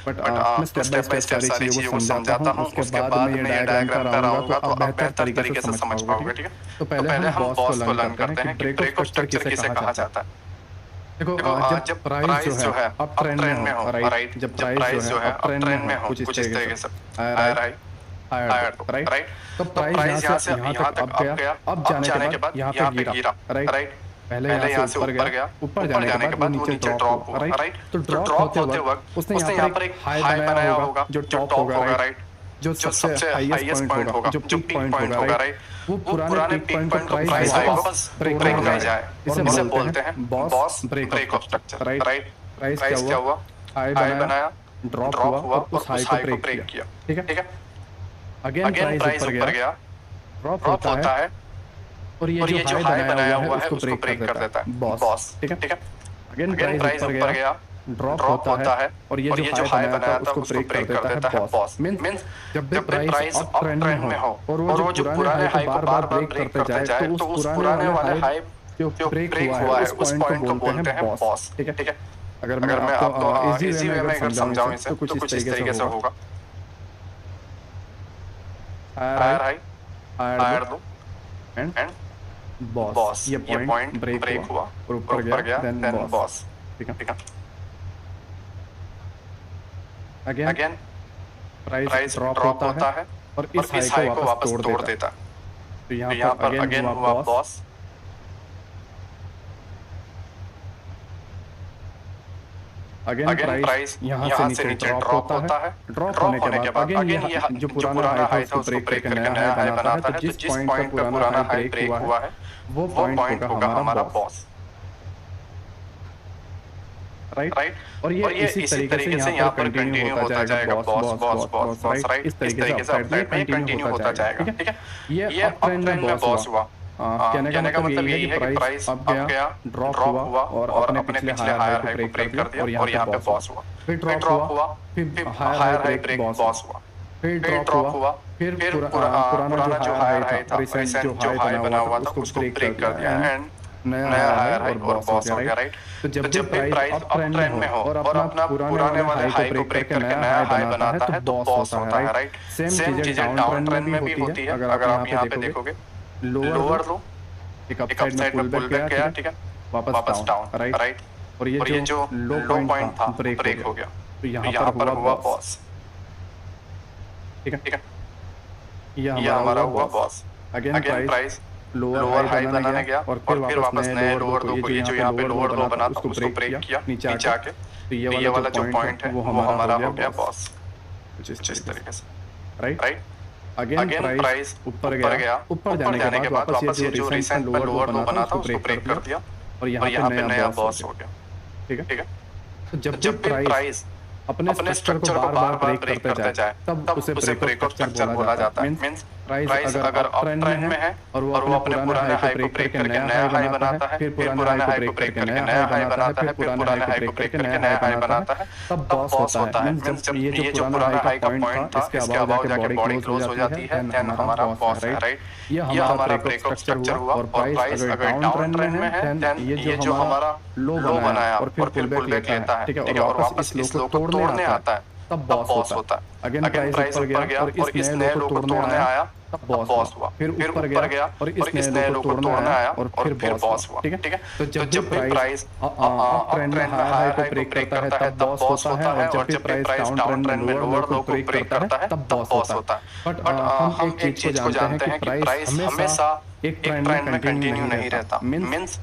But मैं step by step सारी चीज़ों को समझाता हूँ, उसके बाद मैं ये डायग्राम कराऊंगा तो आप बेहतर तरीके से समझ पाओगे, ठीक है। तो पहले हम बॉस को लर्न करते हैं कि ब्रेक ऑफ स्ट्रक्चर किसे कहा जाता है। देखो जब प्राइस जो है अप ट्रेंड में हो, राइट, जब प्राइस जो है अप ट्रेंड में हो कुछ इस तरीके से higher high higher low, right, तो प्राइस यहाँ से यहाँ तक अप गया, अब जाने के बाद यहाँ पे गिरा, राइट, पहले यहाँ से ऊपर गया, ऊपर जाने के बाद वो नीचे ड्रॉप हुआ, राइट, तो ड्रॉप होते वक्त उसने यहाँ पर एक हाई बनाया होगा जो टॉप होगा, राइट, जो सबसे हाईएस्ट पॉइंट होगा, जो पीक पॉइंट होगा, राइट, वो पुराने पीक पॉइंट को प्राइस वापस ब्रेक कर जाए, इसे बोलते हैं BOS break of structure, right. Price क्या हुआ, हाई बनाया, ड्रॉप हुआ और उस हाई को ब्रेक किया, ठीक है। अगेन प्राइस ऊपर गया, ड्रॉप होता है और ये जो हाई बनाया हुआ है उसको ब्रेक कर देता है बॉस, ठीक है। अगेन प्राइस ऊपर गया, ड्रॉप होता है और ये जो हाई बनाया था उसको ब्रेक कर देता है बॉस। मींस जब भी प्राइस अप ट्रेंड में हो और वो जो पुराने हाई को बार बार ब्रेक करते जाए तो उस पुराने वाले हाई जो ब्रेक हुआ है उस पॉइंट को बोलते हैं बॉस, ठीक है। अगर मैं आपको इजी वे में अगर समझाऊं इसे तो कुछ इस तरीके से होगा, higher high higher low and BOS, ये पॉइंट ब्रेक हुआ और ऊपर गया, देन बॉस, ठीक है। अगेन प्राइस ड्रॉप होता है और इस हाई को वापस तोड़ देता है, तो यहाँ पर अगेन हुआ बॉस, अगेन प्राइस यहाँ से नीचे ड्रॉप होता है, ड्रॉप होने के बाद अगेन ये जो पुराना हाई था उसको ब्रेक करके नया हाई बनाता है, तो जिस पॉइंट पे पुराना हाई ब्रेक हुआ है वो पॉइंट होगा हमारा बॉस, राइट। और ये इसी तरीके से यहाँ पर कंटिन्यू होता जाएगा, boss boss boss boss, right, इस तरीके से अपसाइड में कंटिन्यू होता जाएगा, ठीक है। ये अप ट्रेंड में बॉस हुआ, कहने का मतलब यही है कि प्राइस अप गया, ड्रॉप हुआ और अपने पिछले हायर हाई को ब्रेक कर दिया और यहाँ पे बॉस हुआ, फिर ड्रॉप हुआ, फिर हायर हाई ब्रेक बॉस हुआ, फिर ड्रॉप हुआ, फिर पुराना जो हायर हाई था, रिसेंट जो हाई बना हुआ था उसको ब्रेक कर दिया एंड नया हायर हाई और बॉस हो गया, राइट। तो जब भी प्राइस अप ट्रेंड में हो और अपना पुराने वाले हाई को ब्रेक करके नया हाई बनाता है तो बॉस होता है, राइट। सेम चीजें डाउन ट्रेंड में भी होती है, अगर आप यहाँ पे देखोगे लोअर लो, एक अपसाइड में पुल बैक गया, ठीक है, वापस डाउन, राइट, और ये जो लो पॉइंट था ब्रेक हो गया, तो यहाँ पर हुआ बॉस, ठीक है। ये हमारा हुआ boss, again price lower high बनाने गया और फिर वापस नए लोअर लो को, ये जो यहाँ पे लोअर लो बना था उसको ब्रेक किया नीचे आके, तो ये वाला जो पॉइंट है वो हमारा हो गया बॉस, कुछ इस तरीके से, राइट। अगेन प्राइस ऊपर गया, ऊपर जाने के बाद वापस ये जो रिसेंट में लोअर लो बना था उसको ब्रेक कर दिया और यहाँ पे नया बॉस हो गया, ठीक है। तो जब भी प्राइस अपने स्ट्रक्चर को बार बार ब्रेक करते जाए तब उसे ब्रेक ऑफ स्ट्रक्चर बोला जाता है। मींस प्राइस अगर अप ट्रेंड में है और वो अपने पुराने हाई को ब्रेक करके नया हाई बनाता है, फिर पुराने हाई को ब्रेक करके नया हाई बनाता है, फिर पुराने हाई को ब्रेक करके नया हाई बनाता है, तब बॉस होता है। मींस जब ये जो पुराना हाई का पॉइंट था इसके अबाव जाके बॉडी क्लोज हो जाती है, देन हमारा बॉस है, राइट। ये हमारा ब्रेक ऑफ स्ट्रक्चर हुआ और प्राइस अगर डाउन ट्रेंड में है देन ये जो हमारा लो बनाया और फिर पुल बैक लेता है, ठीक है, और वापस इस लो को तोड़ने आता है तब बॉस होता है। अगेन प्राइस ऊपर गया और इस नए लो को तोड़ने आया तब बॉस हुआ, फिर ऊपर गया और इस नए लो को तोड़ने आया और फिर बॉस हुआ, ठीक है। तो जब भी प्राइस अप ट्रेंड में हाई को ब्रेक करता है तब बॉस होता है, और जब भी प्राइस डाउन ट्रेंड में लोअर लो को ब्रेक करता है तब बॉस होता है। बट हम एक चीज को जानते हैं कि प्राइस हमेशा एक ट्रेंड में कंटिन्यू नहीं रहता। मींस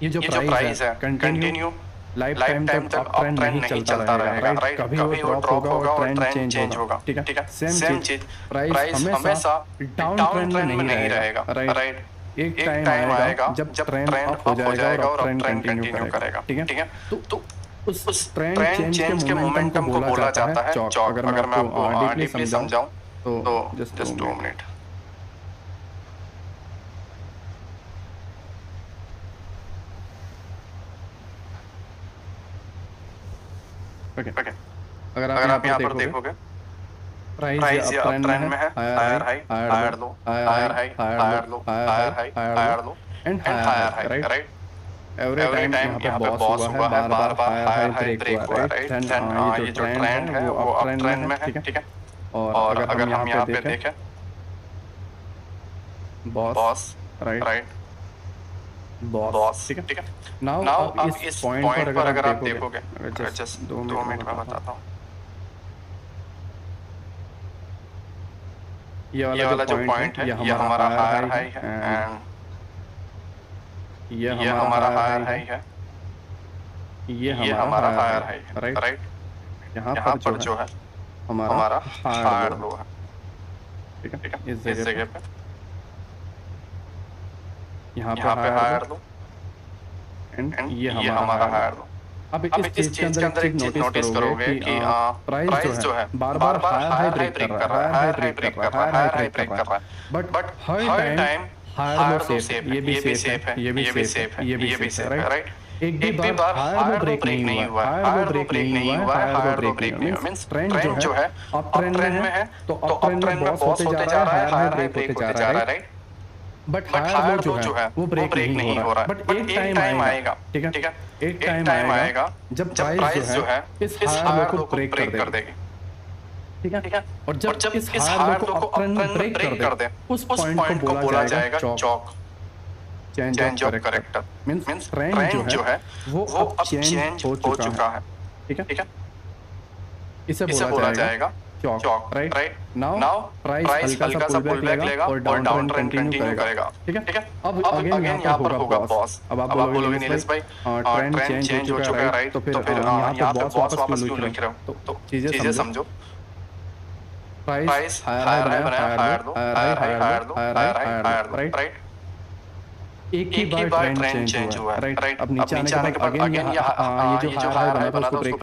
ये जो प्राइस है कंटिन्यू लाइफ टाइम तक अप ट्रेंड नहीं चलता रहेगा, राइट। कभी वो ड्रॉप होगा और ट्रेंड चेंज होगा, ठीक है। सेम चीज प्राइस हमेशा डाउन ट्रेंड में नहीं रहेगा, राइट। एक टाइम आएगा जब ट्रेंड अप हो जाएगा और ट्रेंड कंटिन्यू करेगा, ठीक है। तो उस ट्रेंड चेंज के मोमेंटम को बोला जाता है चॉक। अगर मैं आपको डीपली समझाऊं तो जस्ट 2 मिनट। ओके, अगर आप यहाँ पर देखोगे प्राइस अप ट्रेंड में है, higher high higher low, higher high higher low, higher high higher low and higher high, right. Every time यहाँ पे बॉस हुआ है, बार बार हायर हाई ब्रेक हुआ है, राइट। देन ये जो ट्रेंड है वो अप ट्रेंड में है, ठीक है। और अगर हम यहाँ पे देखें बॉस, राइट, बॉस, ठीक है। नाउ अब इस पॉइंट पर अगर आप देखोगे, जस्ट 2 मिनट में बताता हूँ, ये वाला जो पॉइंट है ये हमारा हायर हाई है, एंड ये हमारा हायर हाई है, ये हमारा हायर हाई है, राइट। यहाँ पर जो है हमारा हायर लो है, ठीक है। इस जगह पे यहाँ पे हायर लो, एंड ये हमारा हायर लो। अब इस चीज के अंदर एक चीज नोटिस करोगे कि प्राइस जो है बार बार हायर हाई ब्रेक कर रहा है, हायर हाई ब्रेक कर रहा है, हायर हाई ब्रेक कर रहा है, बट हर टाइम हायर लो सेफ, ये भी सेफ है, ये भी सेफ है, ये भी सेफ है, राइट। एक भी बार हायर लो ब्रेक नहीं हुआ, हायर लो ब्रेक नहीं हुआ, हायर लो ब्रेक नहीं हुआ, मींस ट्रेंड जो है अप ट्रेंड में है, तो अप ट्रेंड में बॉस होते जा रहा है, हायर हाई ब्रेक होते जा रहा है, राइट। बट हायर लो जो है वो ब्रेक नहीं हो रहा, बट एक टाइम आएगा, ठीक है, एक टाइम आएगा जब प्राइस जो है इस हायर लो को ब्रेक कर देगी, ठीक है। और जब इस हायर लो को अप ट्रेंड में ब्रेक कर दे, उस पॉइंट को बोला जाएगा चौक, change of character, means trend जो है वो अब चेंज हो चुका है, ठीक है। इसे बोला जाएगा चौक, राइट। नाउ प्राइस हल्का सा पुलबैक लेगा और डाउन ट्रेंड कंटिन्यू करेगा, ठीक है। अब अगेन यहाँ पर होगा बॉस। अब आप बोलोगे नीलेश भाई ट्रेंड चेंज हो चुका है, राइट, तो फिर यहाँ पे बॉस वापस क्यों लिख रहे हो, तो चीजें समझो। प्राइस हायर बनाया, higher low, higher low, right. एक ही बार ट्रेंड चेंज हुआ है, राइट। अब नीचे आने के बाद अगेन ये जो हायर बना था उसको ब्रेक